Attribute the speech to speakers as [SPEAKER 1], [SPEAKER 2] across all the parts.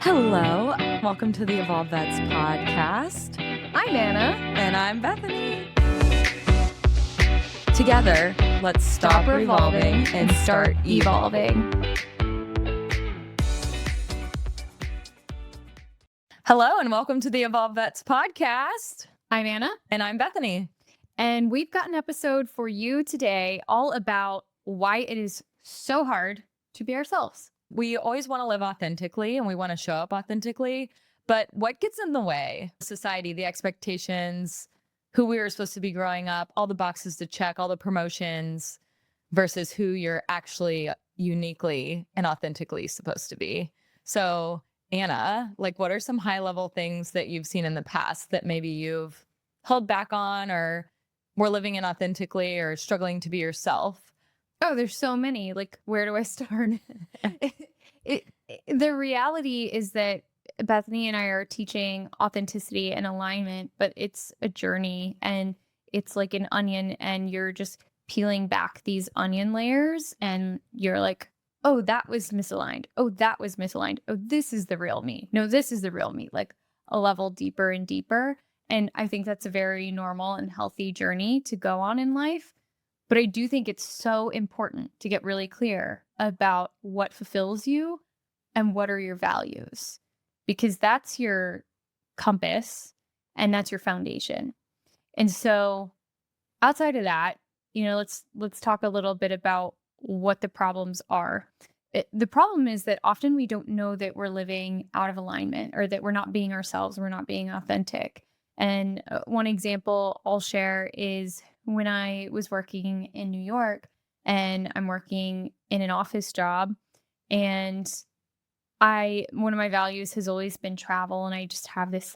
[SPEAKER 1] Hello, welcome to the Evolve Vets podcast.
[SPEAKER 2] I'm Anna.
[SPEAKER 1] And I'm Bethany. Together, let's stop revolving and start evolving. Hello, and welcome to the Evolve Vets podcast.
[SPEAKER 2] I'm Anna.
[SPEAKER 1] And I'm Bethany.
[SPEAKER 2] And we've got an episode for you today all about why it is so hard to be ourselves.
[SPEAKER 1] We always want to live authentically and we want to show up authentically, but what gets in the way? Society, the expectations, who we were supposed to be growing up, all the boxes to check, all the promotions versus who you're actually uniquely and authentically supposed to be. So Anna, what are some high level things that you've seen in the past that maybe you've held back on or were living inauthentically or struggling to be yourself?
[SPEAKER 2] Oh, there's so many. Where do I start? The reality is that Bethany and I are teaching authenticity and alignment, but it's a journey and it's like an onion and you're just peeling back these onion layers and you're like, oh, that was misaligned. Oh, that was misaligned. Oh, this is the real me. No, this is the real me, like a level deeper and deeper. And I think that's a very normal and healthy journey to go on in life. But I do think it's so important to get really clear about what fulfills you and what are your values, because that's your compass and that's your foundation. And so outside of that, let's talk a little bit about what the problems are. The problem is that often we don't know that we're living out of alignment or that we're not being ourselves, we're not being authentic. And one example I'll share is when I was working in New York and I'm working in an office job, and one of my values has always been travel. And I just have this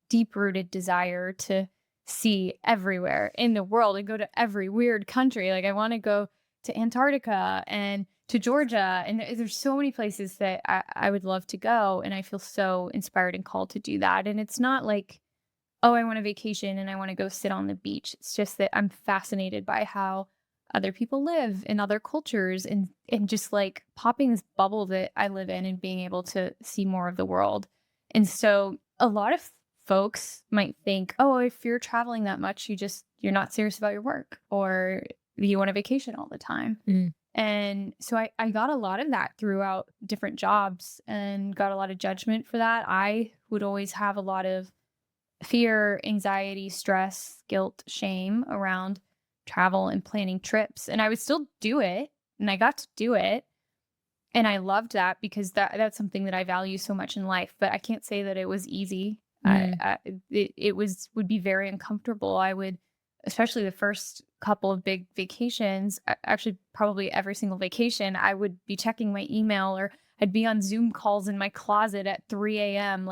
[SPEAKER 2] deep rooted desire to see everywhere in the world and go to every weird country. I want to go to Antarctica and to Georgia. And there's so many places that I would love to go. And I feel so inspired and called to do that. And it's not like, oh, I want a vacation and I want to go sit on the beach. It's just that I'm fascinated by how other people live in other cultures and just popping this bubble that I live in and being able to see more of the world. And so a lot of folks might think, oh, if you're traveling that much, you're not serious about your work or you want a vacation all the time.
[SPEAKER 1] Mm.
[SPEAKER 2] And so I got a lot of that throughout different jobs and got a lot of judgment for that. I would always have a lot of fear, anxiety, stress, guilt, shame around travel and planning trips. And I would still do it. And I got to do it. And I loved that because that's something that I value so much in life. But I can't say that it was easy. It would be very uncomfortable. I would, especially the first couple of big vacations, actually probably every single vacation, I would be checking my email or I'd be on Zoom calls in my closet at 3 a.m.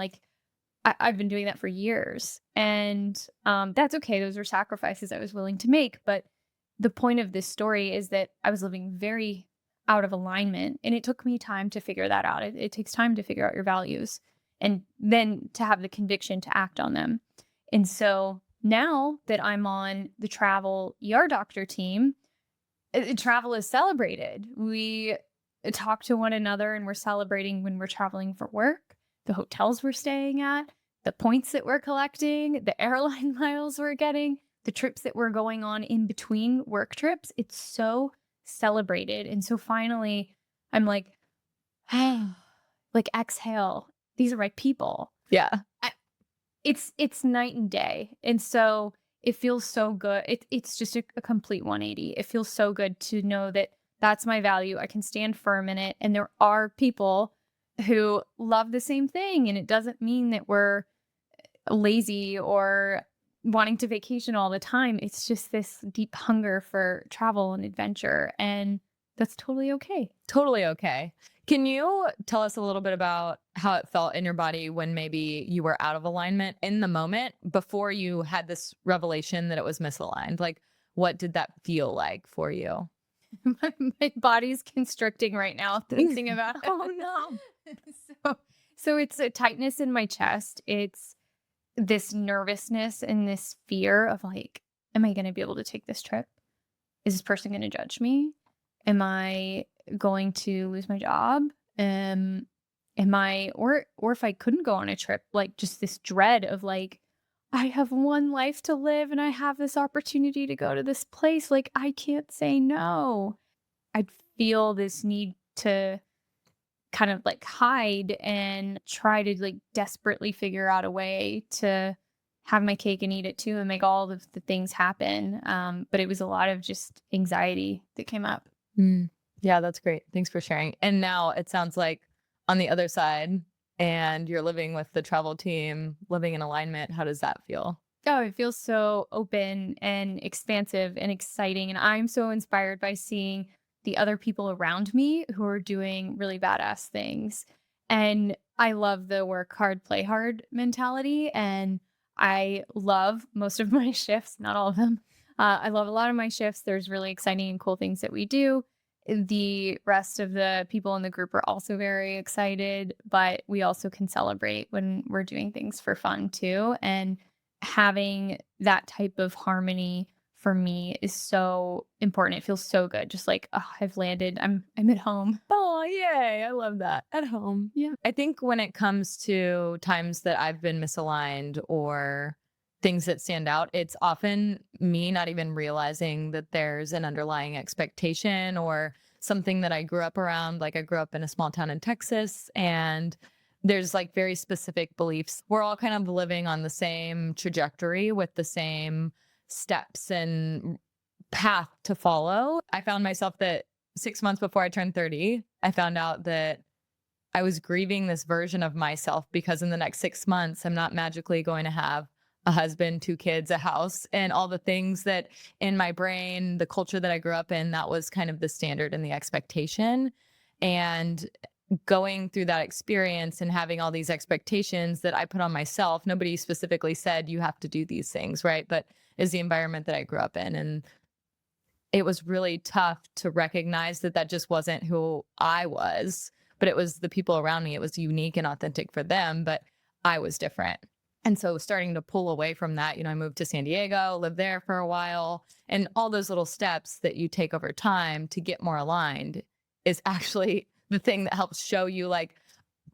[SPEAKER 2] I've been doing that for years, and that's okay. Those are sacrifices I was willing to make. But the point of this story is that I was living very out of alignment, and it took me time to figure that out. It takes time to figure out your values and then to have the conviction to act on them. And so now that I'm on the travel ER doctor team, travel is celebrated. We talk to one another and we're celebrating when we're traveling for work, the hotels we're staying at, the points that we're collecting, the airline miles we're getting, the trips that we're going on in between work trips. It's so celebrated. And so finally, I'm exhale. These are my people.
[SPEAKER 1] Yeah.
[SPEAKER 2] It's night and day. And so it feels so good. It's just a complete 180. It feels so good to know that that's my value. I can stand firm in it. And there are people who love the same thing. And it doesn't mean that we're lazy or wanting to vacation all the time. It's just this deep hunger for travel and adventure. And that's totally okay.
[SPEAKER 1] Totally okay. Can you tell us a little bit about how it felt in your body when maybe you were out of alignment in the moment before you had this revelation that it was misaligned? What did that feel like for you?
[SPEAKER 2] My body's constricting right now thinking about it.
[SPEAKER 1] Oh no.
[SPEAKER 2] So it's a tightness in my chest. It's this nervousness and this fear of am I going to be able to take this trip? Is this person going to judge me? Am I going to lose my job? am I, or if I couldn't go on a trip, like just this dread of like, I have one life to live and I have this opportunity to go to this place. Like, I can't say no. I'd feel this need to kind of like hide and try to like desperately figure out a way to have my cake and eat it too and make all of the things happen. But it was a lot of just anxiety that came up.
[SPEAKER 1] Mm. Yeah, that's great. Thanks for sharing. And now it sounds like on the other side, and you're living with the travel team, living in alignment. How does that feel?
[SPEAKER 2] Oh, it feels so open and expansive and exciting. And I'm so inspired by seeing the other people around me who are doing really badass things. And I love the work hard, play hard mentality. And I love most of my shifts, not all of them. I love a lot of my shifts. There's really exciting and cool things that we do. The rest of the people in the group are also very excited, but we also can celebrate when we're doing things for fun too. And having that type of harmony for me is so important. It feels so good. Just like, oh, I've landed. I'm at home.
[SPEAKER 1] Oh, yay. I love that. At home.
[SPEAKER 2] Yeah.
[SPEAKER 1] I think when it comes to times that I've been misaligned or things that stand out, it's often me not even realizing that there's an underlying expectation or something that I grew up around. Like I grew up in a small town in Texas, and there's like very specific beliefs. We're all kind of living on the same trajectory with the same steps and path to follow. I found myself that 6 months before I turned 30, I found out that I was grieving this version of myself because in the next 6 months, I'm not magically going to have a husband, 2 kids, a house, and all the things that in my brain, the culture that I grew up in, that was kind of the standard and the expectation. And going through that experience and having all these expectations that I put on myself, nobody specifically said you have to do these things, right? But is the environment that I grew up in. And it was really tough to recognize that that just wasn't who I was, but it was the people around me. It was unique and authentic for them, but I was different. And so starting to pull away from that, I moved to San Diego, lived there for a while, and all those little steps that you take over time to get more aligned is actually the thing that helps show you like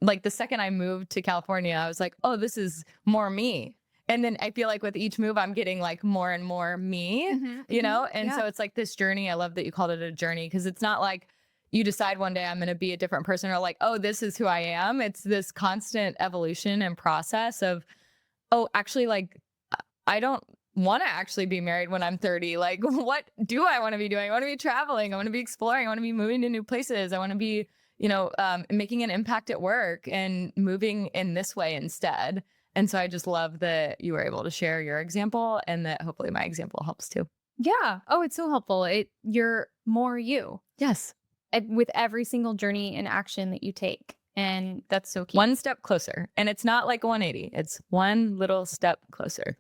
[SPEAKER 1] the second I moved to California, I was like, oh, this is more me. And then I feel like with each move, I'm getting like more and more me, And
[SPEAKER 2] Yeah.
[SPEAKER 1] so it's like this journey. I love that you called it a journey, because it's not like you decide one day I'm going to be a different person or like, oh, this is who I am. It's this constant evolution and process of, oh, actually, like, I don't want to actually be married when I'm 30. Like, what do I want to be doing? I want to be traveling. I want to be exploring. I want to be moving to new places. I want to be, making an impact at work and moving in this way instead. And so I just love that you were able to share your example and that hopefully my example helps too.
[SPEAKER 2] Yeah. Oh, it's so helpful. You're more you
[SPEAKER 1] Yes.
[SPEAKER 2] with every single journey and action that you take. And that's so key.
[SPEAKER 1] One step closer. And it's not like a 180. It's one little step closer.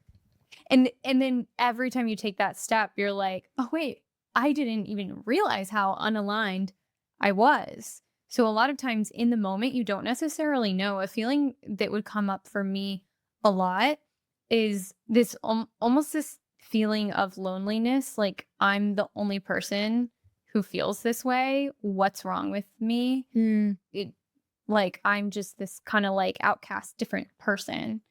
[SPEAKER 2] And then every time you take that step, you're like, oh, wait, I didn't even realize how unaligned I was. So a lot of times in the moment, you don't necessarily know. A feeling that would come up for me a lot is this almost this feeling of loneliness. Like I'm the only person who feels this way. What's wrong with me? Like I'm just this kind of like outcast, different person.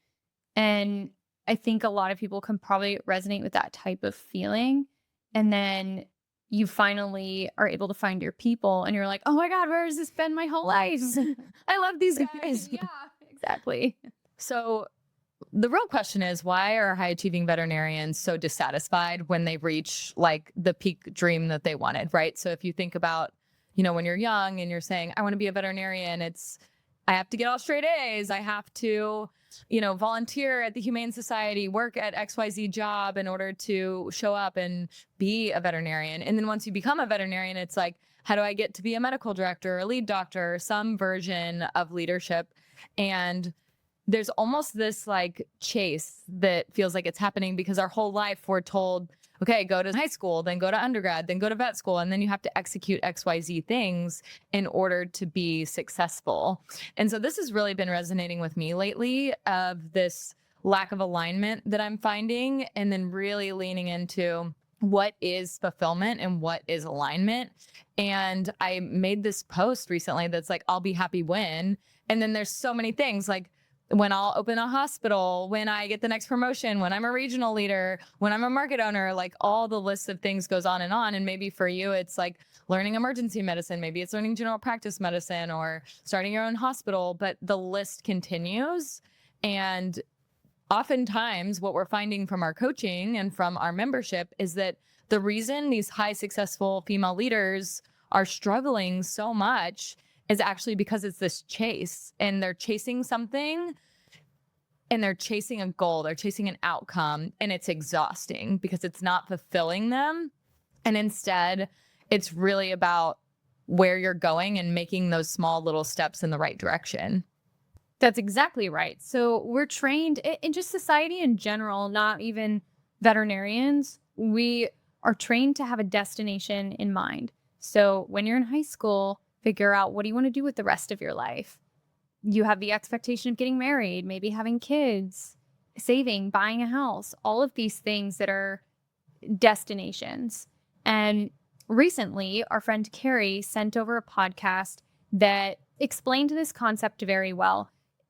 [SPEAKER 2] And I think a lot of people can probably resonate with that type of feeling. And then you finally are able to find your people and you're like, oh my God, where has this been my whole life? I love these guys. Yeah, exactly.
[SPEAKER 1] So the real question is, why are high achieving veterinarians so dissatisfied when they reach like the peak dream that they wanted, right? So if you think about, when you're young and you're saying, I want to be a veterinarian, I have to get all straight A's. I have to, volunteer at the Humane Society, work at XYZ job in order to show up and be a veterinarian. And then once you become a veterinarian, it's like, how do I get to be a medical director, a lead doctor, or some version of leadership? And there's almost this like chase that feels like it's happening because our whole life we're told, okay, go to high school, then go to undergrad, then go to vet school, and then you have to execute XYZ things in order to be successful. And so this has really been resonating with me lately, of this lack of alignment that I'm finding, and then really leaning into what is fulfillment and what is alignment. And I made this post recently that's like, I'll be happy when. And then there's so many things like when I'll open a hospital, when I get the next promotion, when I'm a regional leader, when I'm a market owner, like all the list of things goes on. And maybe for you, it's like learning emergency medicine. Maybe it's learning general practice medicine or starting your own hospital, but the list continues. And oftentimes what we're finding from our coaching and from our membership is that the reason these high successful female leaders are struggling so much is actually because it's this chase, and they're chasing something and they're chasing a goal, they're chasing an outcome, and it's exhausting because it's not fulfilling them. And instead, it's really about where you're going and making those small little steps in the right direction.
[SPEAKER 2] That's exactly right. So we're trained in just society in general, not even veterinarians. We are trained to have a destination in mind. So when you're in high school, figure out what do you want to do with the rest of your life. You have the expectation of getting married, maybe having kids, saving, buying a house, all of these things that are destinations. And recently, our friend Carrie sent over a podcast that explained this concept very well.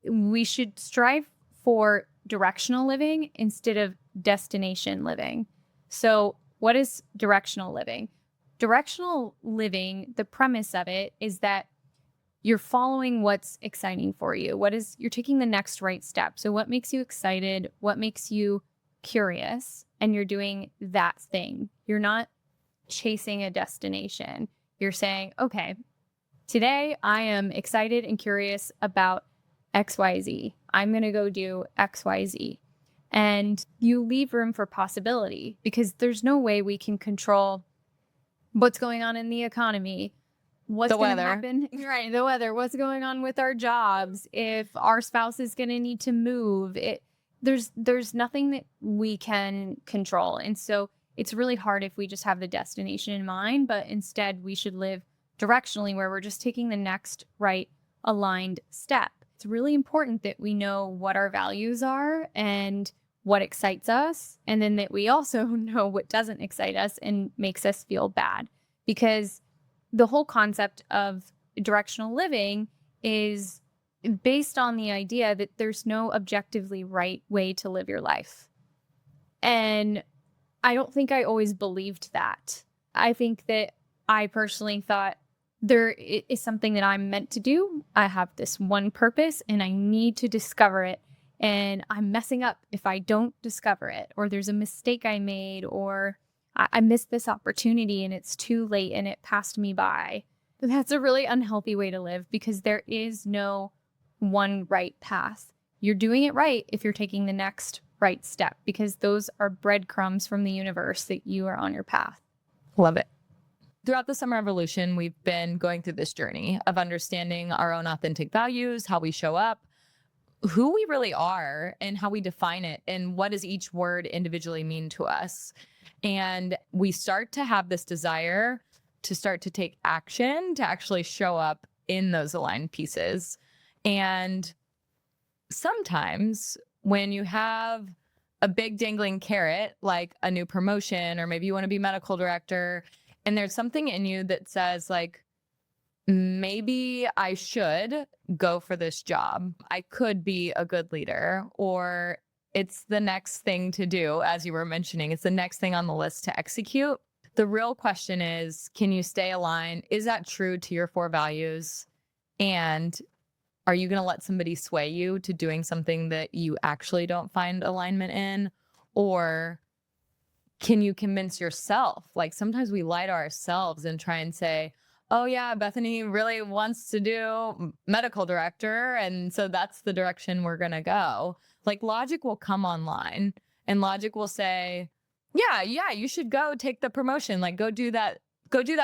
[SPEAKER 2] We should strive for directional living instead of destination living. So what is directional living? Directional living, the premise of it is that you're following what's exciting for you. You're taking the next right step. So what makes you excited? What makes you curious? And you're doing that thing. You're not chasing a destination. You're saying, okay, today I am excited and curious about XYZ. I'm going to go do XYZ. And you leave room for possibility because there's no way we can control what's going on in the economy, what's going to happen, right? The weather, what's going on with our jobs, if our spouse is going to need to move. There's nothing that we can control. And so it's really hard if we just have the destination in mind, but instead we should live directionally where we're just taking the next right aligned step. It's really important that we know what our values are and what excites us, and then that we also know what doesn't excite us and makes us feel bad. Because the whole concept of directional living is based on the idea that there's no objectively right way to live your life. And I don't think I always believed that. I think that I personally thought there is something that I'm meant to do. I have this one purpose and I need to discover it. And I'm messing up if I don't discover it, or there's a mistake I made, or I missed this opportunity and it's too late and it passed me by. But that's a really unhealthy way to live because there is no one right path. You're doing it right if you're taking the next right step, because those are breadcrumbs from the universe that you are on your path.
[SPEAKER 1] Love it. Throughout the Summer Evolution, we've been going through this journey of understanding our own authentic values, how we show up, who we really are, and how we define it, and what does each word individually mean to us. And we start to have this desire to start to take action to actually show up in those aligned pieces. And sometimes when you have a big dangling carrot, like a new promotion, or maybe you want to be medical director, and there's something in you that says like, maybe I should go for this job. I could be a good leader, or it's the next thing to do. As you were mentioning, it's the next thing on the list to execute. The real question is, can you stay aligned? Is that true to your 4 values? And are you going to let somebody sway you to doing something that you actually don't find alignment in? Or can you convince yourself? Like sometimes we lie to ourselves and try and say, oh yeah, Bethany really wants to do medical director, and so that's the direction we're going to go. Like logic will come online and logic will say, yeah, you should go take the promotion. Like go do that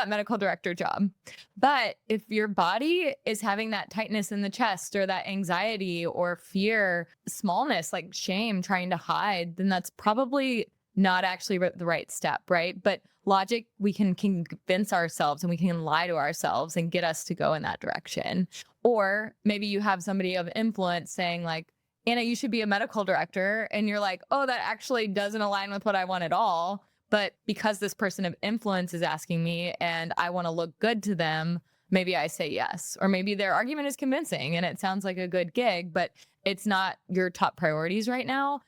[SPEAKER 1] medical director job. But if your body is having that tightness in the chest or that anxiety or fear, smallness, like shame, trying to hide, then that's probably not actually the right step, right? But logic, we can convince ourselves and we can lie to ourselves and get us to go in that direction. Or maybe you have somebody of influence saying like, Anna, you should be a medical director. And you're like, oh, that actually doesn't align with what I want at all. But because this person of influence is asking me and I want to look good to them, maybe I say yes. Or maybe their argument is convincing and it sounds like a good gig, but it's not your top priorities right now.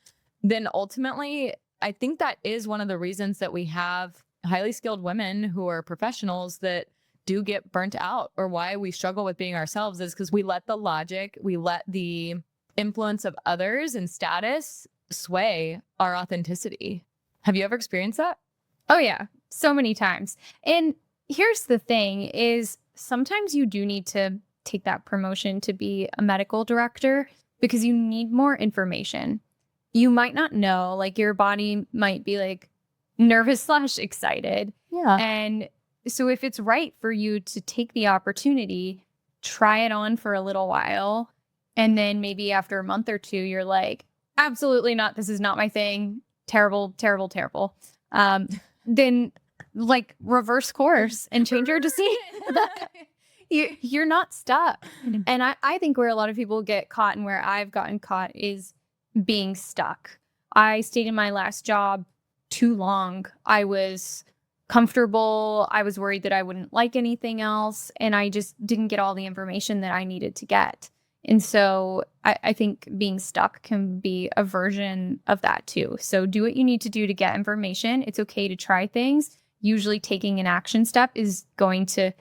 [SPEAKER 1] Then ultimately, I think that is one of the reasons that we have highly skilled women who are professionals that do get burnt out, or why we struggle with being ourselves is because we let the logic, we let the influence of others and status sway our authenticity. Have you ever experienced that?
[SPEAKER 2] Oh yeah, so many times. And here's the thing is sometimes you do need to take that promotion to be a medical director because you need more information. You might not know, like your body might be like nervous / excited.
[SPEAKER 1] Yeah.
[SPEAKER 2] And so if it's right for you to take the opportunity, try it on for a little while, and then maybe after a month or two, you're like, absolutely not. This is not my thing. Terrible, terrible, terrible. Then like reverse course and change your decision. You're not stuck. And I think where a lot of people get caught and where I've gotten caught is being stuck. I stayed in my last job too long. I was comfortable. I was worried that I wouldn't like anything else. And I just didn't get all the information that I needed to get. And so I think being stuck can be a version of that too. So do what you need to do to get information. It's okay to try things. Usually taking an action step is going to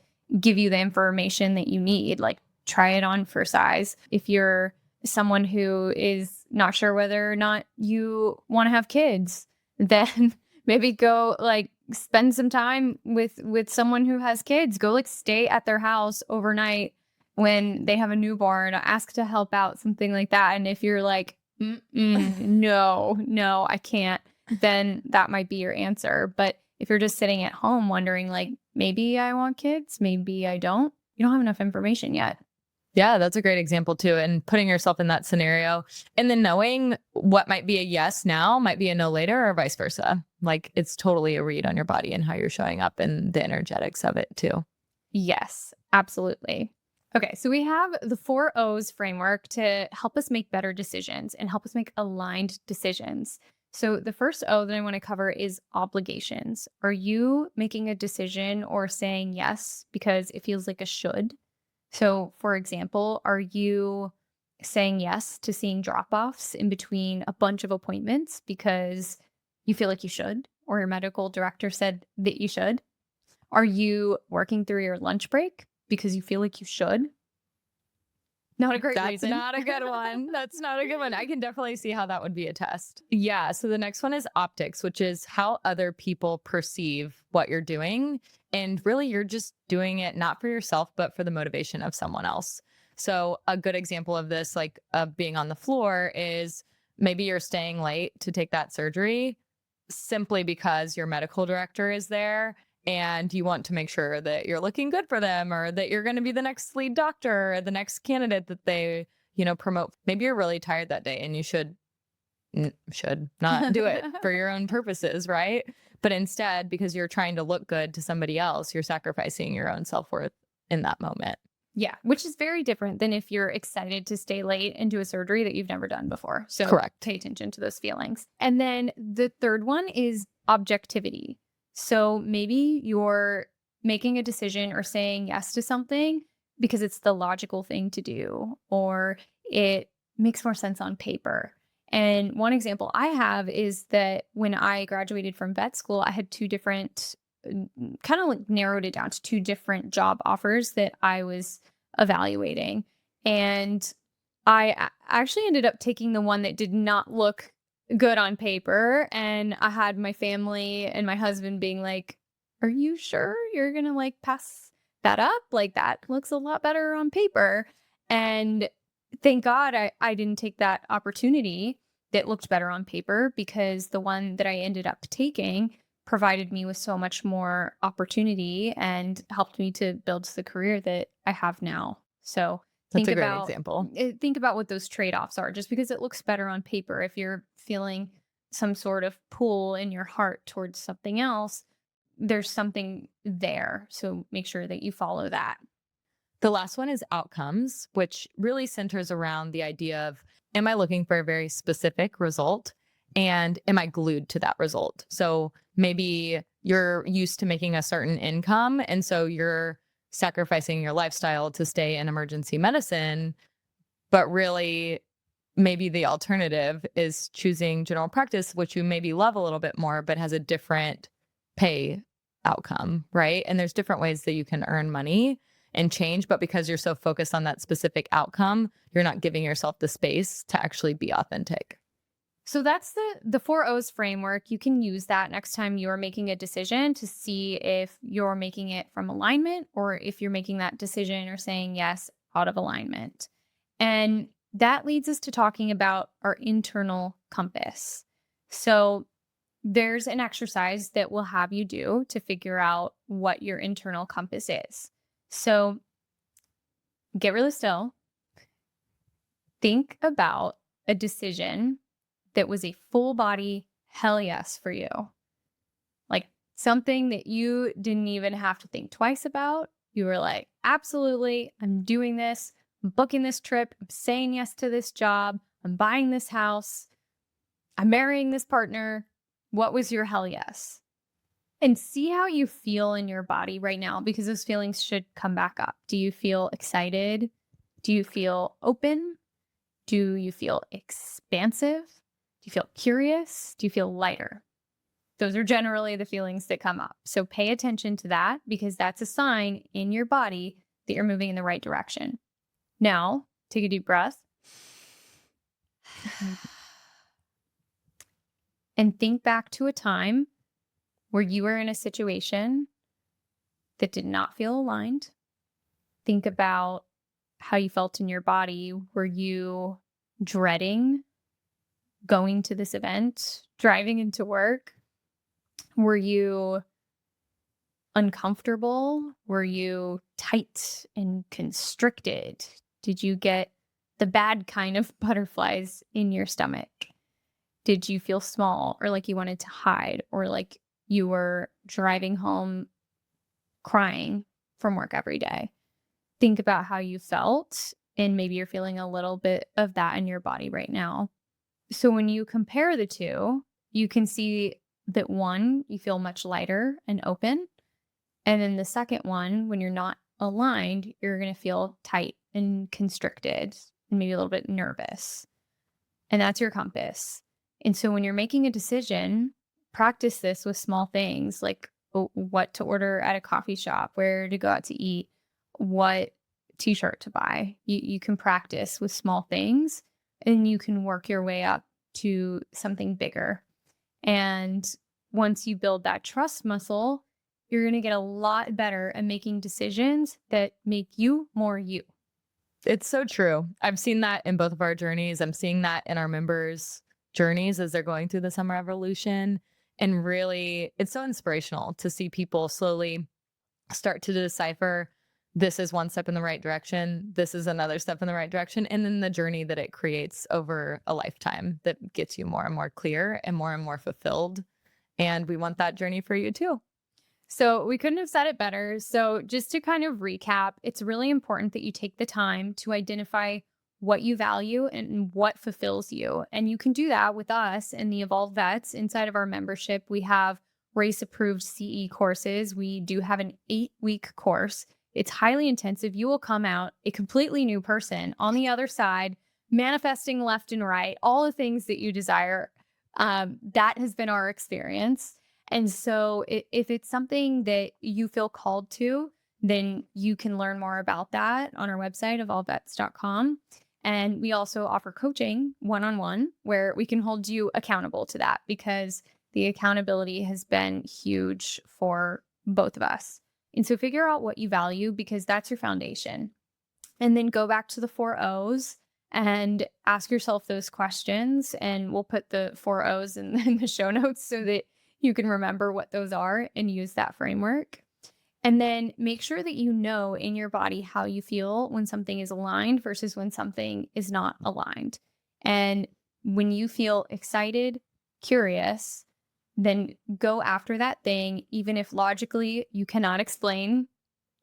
[SPEAKER 2] give you the information that you need. Like try it on for size. If you're someone who is not sure whether or not you want to have kids, then maybe go like spend some time with someone who has kids. Go like stay at their house overnight when they have a newborn, ask to help out, something like that. And if you're like, no, I can't, then that might be your answer. But if you're just sitting at home wondering like, maybe I want kids, maybe I don't, you don't have enough information yet.
[SPEAKER 1] Yeah, that's a great example too. And putting yourself in that scenario and then knowing what might be a yes now might be a no later, or vice versa. Like it's totally a read on your body and how you're showing up and the energetics of it too.
[SPEAKER 2] Yes, absolutely. Okay, so we have the 4 O's framework to help us make better decisions and help us make aligned decisions. So the first O that I want to cover is obligations. Are you making a decision or saying yes because it feels like a should? So, for example, are you saying yes to seeing drop-offs in between a bunch of appointments because you feel like you should, or your medical director said that you should? Are you working through your lunch break because you feel like you should? Not a great reason.
[SPEAKER 1] That's not a good one. That's not a good one. I can definitely see how that would be a test. Yeah. So the next one is optics, which is how other people perceive what you're doing. And really, you're just doing it not for yourself, but for the motivation of someone else. So a good example of this, like of being on the floor, is maybe you're staying late to take that surgery simply because your medical director is there and you want to make sure that you're looking good for them, or that you're going to be the next lead doctor or the next candidate that they, promote. Maybe you're really tired that day and you should not do it for your own purposes, right? But instead, because you're trying to look good to somebody else, you're sacrificing your own self-worth in that moment.
[SPEAKER 2] Yeah, which is very different than if you're excited to stay late and do a surgery that you've never done before. So
[SPEAKER 1] correct.
[SPEAKER 2] Pay attention to those feelings. And then the third one is objectivity. So maybe you're making a decision or saying yes to something because it's the logical thing to do, or it makes more sense on paper. And one example I have is that when I graduated from vet school, I had 2 different, kind of like narrowed it down to 2 different job offers that I was evaluating. And I actually ended up taking the one that did not look good on paper. And I had my family and my husband being like, are you sure you're going to like pass that up? Like that looks a lot better on paper. And thank God I didn't take that opportunity that looked better on paper, because the one that I ended up taking provided me with so much more opportunity and helped me to build the career that I have now. So
[SPEAKER 1] that's a great example.
[SPEAKER 2] Think about what those trade-offs are. Just because it looks better on paper, if you're feeling some sort of pull in your heart towards something else, there's something there. So make sure that you follow that.
[SPEAKER 1] The last one is outcomes, which really centers around the idea of, am I looking for a very specific result? And am I glued to that result? So maybe you're used to making a certain income, and so you're sacrificing your lifestyle to stay in emergency medicine, but really maybe the alternative is choosing general practice, which you maybe love a little bit more, but has a different pay outcome, right? And there's different ways that you can earn money and change, but because you're so focused on that specific outcome, you're not giving yourself the space to actually be authentic.
[SPEAKER 2] So that's the 4 O's framework. You can use that next time you're making a decision to see if you're making it from alignment or if you're making that decision or saying yes out of alignment. And that leads us to talking about our internal compass. So there's an exercise that we'll have you do to figure out what your internal compass is. So get really still. Think about a decision that was a full body hell yes for you. Like something that you didn't even have to think twice about. You were like, absolutely, I'm doing this. I'm booking this trip. I'm saying yes to this job. I'm buying this house. I'm marrying this partner. What was your hell yes? And see how you feel in your body right now, because those feelings should come back up. Do you feel excited? Do you feel open? Do you feel expansive? Do you feel curious? Do you feel lighter? Those are generally the feelings that come up. So pay attention to that, because that's a sign in your body that you're moving in the right direction. Now, take a deep breath and think back to a time where you were in a situation that did not feel aligned. Think about how you felt in your body. Were you dreading going to this event, driving into work? Were you uncomfortable? Were you tight and constricted? Did you get the bad kind of butterflies in your stomach? Did you feel small or like you wanted to hide, or like you were driving home crying from work every day? Think about how you felt, and maybe you're feeling a little bit of that in your body right now. So when you compare the two, you can see that one, you feel much lighter and open. And then the second one, when you're not aligned, you're going to feel tight and constricted and maybe a little bit nervous. And that's your compass. And so when you're making a decision, practice this with small things like what to order at a coffee shop, where to go out to eat, what t-shirt to buy. You can practice with small things, and you can work your way up to something bigger. And once you build that trust muscle, you're going to get a lot better at making decisions that make you more you.
[SPEAKER 1] It's so true. I've seen that in both of our journeys. I'm seeing that in our members' journeys as they're going through the summer evolution. And really, it's so inspirational to see people slowly start to decipher, this is one step in the right direction, this is another step in the right direction, and then the journey that it creates over a lifetime that gets you more and more clear and more fulfilled. And we want that journey for you too.
[SPEAKER 2] So we couldn't have said it better. So just to kind of recap, it's really important that you take the time to identify what you value and what fulfills you. And you can do that with us and the Evolved Vets. Inside of our membership, we have race approved CE courses. We do have an 8-week course. It's highly intensive. You will come out a completely new person on the other side, manifesting left and right, all the things that you desire. That has been our experience. And so if it's something that you feel called to, then you can learn more about that on our website, evolvedvets.com. And we also offer coaching one-on-one, where we can hold you accountable to that, because the accountability has been huge for both of us. And so figure out what you value, because that's your foundation. And then go back to the 4 O's and ask yourself those questions. And we'll put the 4 O's in the show notes so that you can remember what those are and use that framework. And then make sure that you know in your body how you feel when something is aligned versus when something is not aligned. And when you feel excited, curious, then go after that thing, even if logically you cannot explain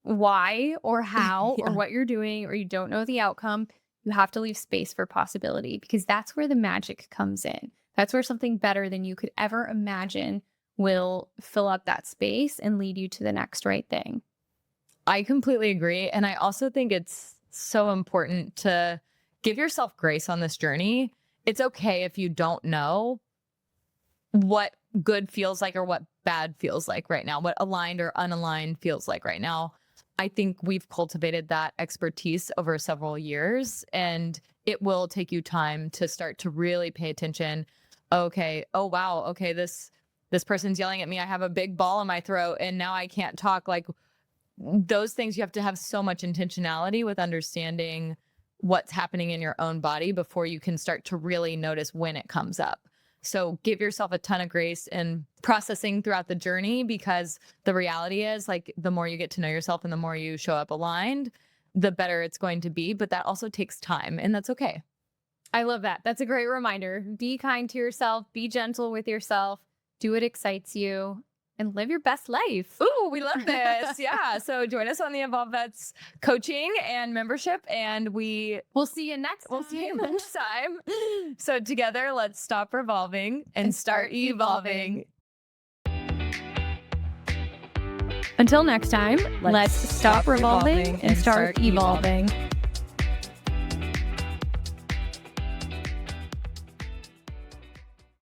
[SPEAKER 2] why or how or what you're doing, or you don't know the outcome. You have to leave space for possibility, because that's where the magic comes in. That's where something better than you could ever imagine will fill up that space and lead you to the next right thing.
[SPEAKER 1] I completely agree. And I also think it's so important to give yourself grace on this journey. It's okay if you don't know what good feels like or what bad feels like right now, what aligned or unaligned feels like right now. I think we've cultivated that expertise over several years, and it will take you time to start to really pay attention. Okay. Oh, wow. Okay. This person's yelling at me. I have a big ball in my throat and now I can't talk. Like, those things, you have to have so much intentionality with understanding what's happening in your own body before you can start to really notice when it comes up. So give yourself a ton of grace in processing throughout the journey, because the reality is, like, the more you get to know yourself and the more you show up aligned, the better it's going to be. But that also takes time, and that's okay.
[SPEAKER 2] I love that. That's a great reminder. Be kind to yourself, be gentle with yourself, do what excites you, and live your best life.
[SPEAKER 1] Ooh, we love this. Yeah. So join us on the Evolve Vets coaching and membership, and we'll
[SPEAKER 2] see you next time.
[SPEAKER 1] We'll see you next time. So together, let's stop revolving and start evolving.
[SPEAKER 2] Until next time, let's stop revolving and start evolving.